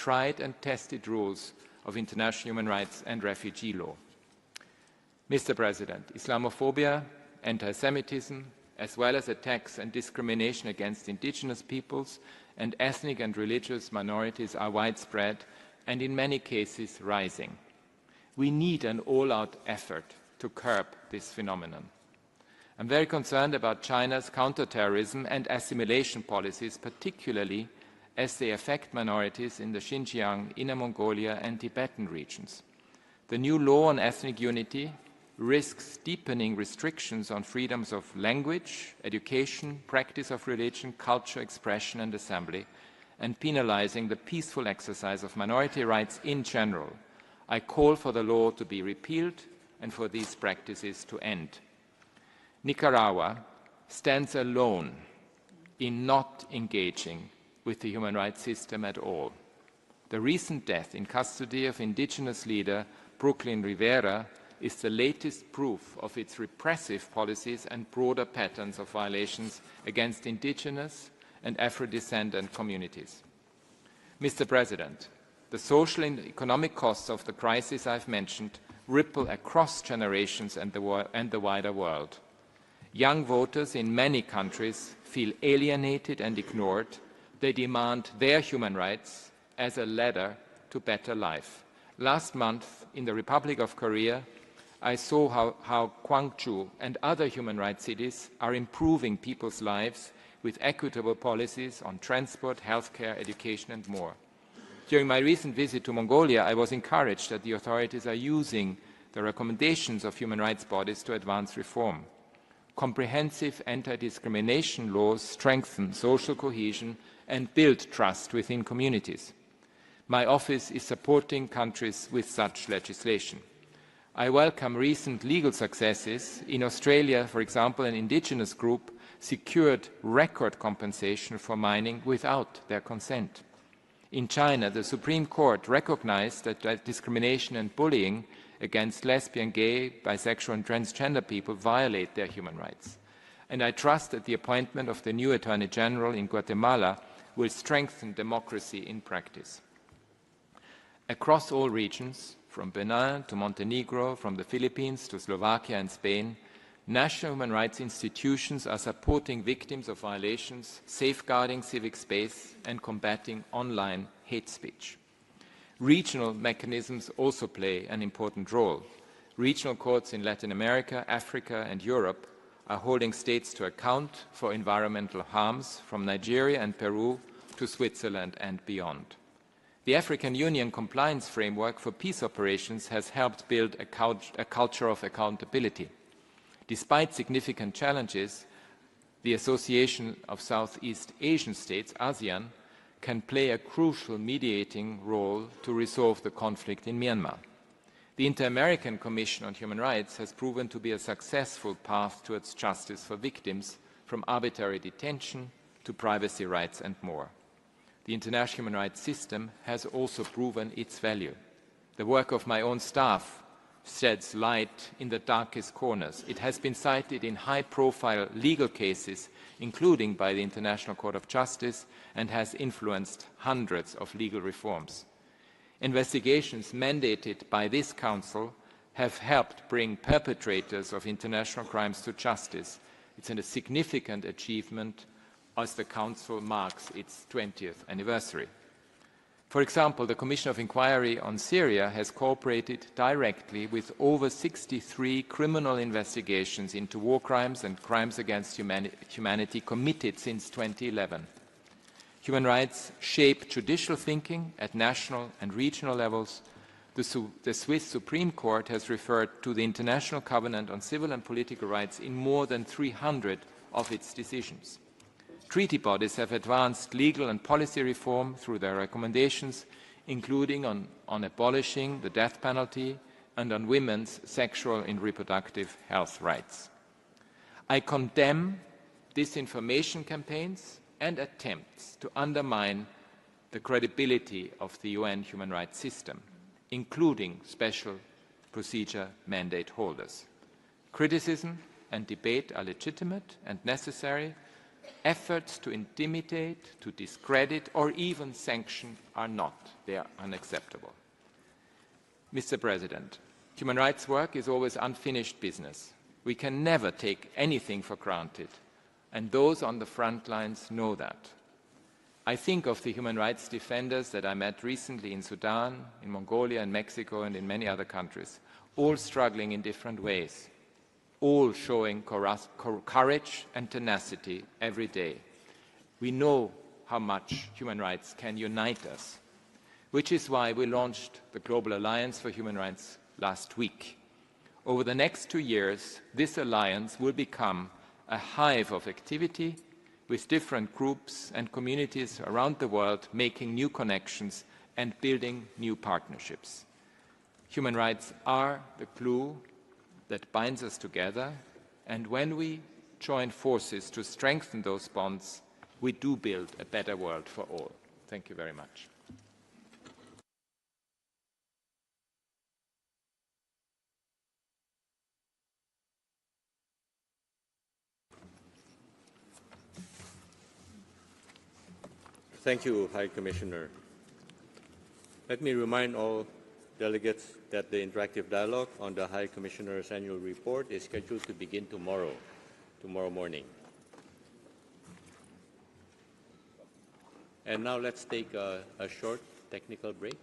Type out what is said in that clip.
tried and tested rules of international human rights and refugee law. Mr. President, Islamophobia, anti-Semitism, as well as attacks and discrimination against indigenous peoples and ethnic and religious minorities are widespread and in many cases rising. We need an all-out effort to curb this phenomenon. I'm very concerned about China's counterterrorism and assimilation policies, particularly as they affect minorities in the Xinjiang, Inner Mongolia and Tibetan regions. The new law on ethnic unity risks deepening restrictions on freedoms of language, education, practice of religion, culture, expression and assembly, and penalizing the peaceful exercise of minority rights in general. I call for the law to be repealed and for these practices to end. Nicaragua stands alone in not engaging with the human rights system at all. The recent death in custody of indigenous leader Brooklyn Rivera is the latest proof of its repressive policies and broader patterns of violations against indigenous and Afro-descendant communities. Mr. President, the social and economic costs of the crisis I've mentioned ripple across generations and the wider world. Young voters in many countries feel alienated and ignored. They demand their human rights as a ladder to better life. Last month, in the Republic of Korea, I saw how Gwangju and other human rights cities are improving people's lives with equitable policies on transport, healthcare, education and more. During my recent visit to Mongolia, I was encouraged that the authorities are using the recommendations of human rights bodies to advance reform. Comprehensive anti-discrimination laws strengthen social cohesion and build trust within communities. My office is supporting countries with such legislation. I welcome recent legal successes. In Australia, for example, an indigenous group secured record compensation for mining without their consent. In China, the Supreme Court recognized that discrimination and bullying against lesbian, gay, bisexual and transgender people violate their human rights. And I trust that the appointment of the new Attorney General in Guatemala will strengthen democracy in practice. Across all regions, from Benin to Montenegro, from the Philippines to Slovakia and Spain, national human rights institutions are supporting victims of violations, safeguarding civic space and combating online hate speech. Regional mechanisms also play an important role. Regional courts in Latin America, Africa and Europe are holding states to account for environmental harms from Nigeria and Peru to Switzerland and beyond. The African Union Compliance Framework for Peace Operations has helped build a culture of accountability. Despite significant challenges, the Association of Southeast Asian States, ASEAN, can play a crucial mediating role to resolve the conflict in Myanmar. The Inter-American Commission on Human Rights has proven to be a successful path towards justice for victims, from arbitrary detention to privacy rights and more. The international human rights system has also proven its value. The work of my own staff sheds light in the darkest corners. It has been cited in high-profile legal cases, including by the International Court of Justice, and has influenced hundreds of legal reforms. Investigations mandated by this Council have helped bring perpetrators of international crimes to justice. It's a significant achievement as the Council marks its 20th anniversary. For example, the Commission of Inquiry on Syria has cooperated directly with over 63 criminal investigations into war crimes and crimes against humanity committed since 2011. Human rights shape judicial thinking at national and regional levels. The Swiss Supreme Court has referred to the International Covenant on Civil and Political Rights in more than 300 of its decisions. Treaty bodies have advanced legal and policy reform through their recommendations, including on abolishing the death penalty and on women's sexual and reproductive health rights. I condemn disinformation campaigns and attempts to undermine the credibility of the UN human rights system, including special procedure mandate holders. Criticism and debate are legitimate and necessary, Efforts to intimidate, to discredit, or even sanction are not. They are unacceptable. Mr. President, human rights work is always unfinished business. We can never take anything for granted, and those on the front lines know that. I think of the human rights defenders that I met recently in Sudan, in Mongolia, in Mexico, and in many other countries, all struggling in different ways, all showing courage and tenacity every day. We know how much human rights can unite us, which is why we launched the Global Alliance for Human Rights last week. Over the next 2 years, this alliance will become a hive of activity with different groups and communities around the world making new connections and building new partnerships. Human rights are the glue that binds us together, and when we join forces to strengthen those bonds, we do build a better world for all. Thank you very much. Thank you, High Commissioner. Let me remind all delegates that the interactive dialogue on the High Commissioner's annual report is scheduled to begin tomorrow morning. And now let's take a short technical break.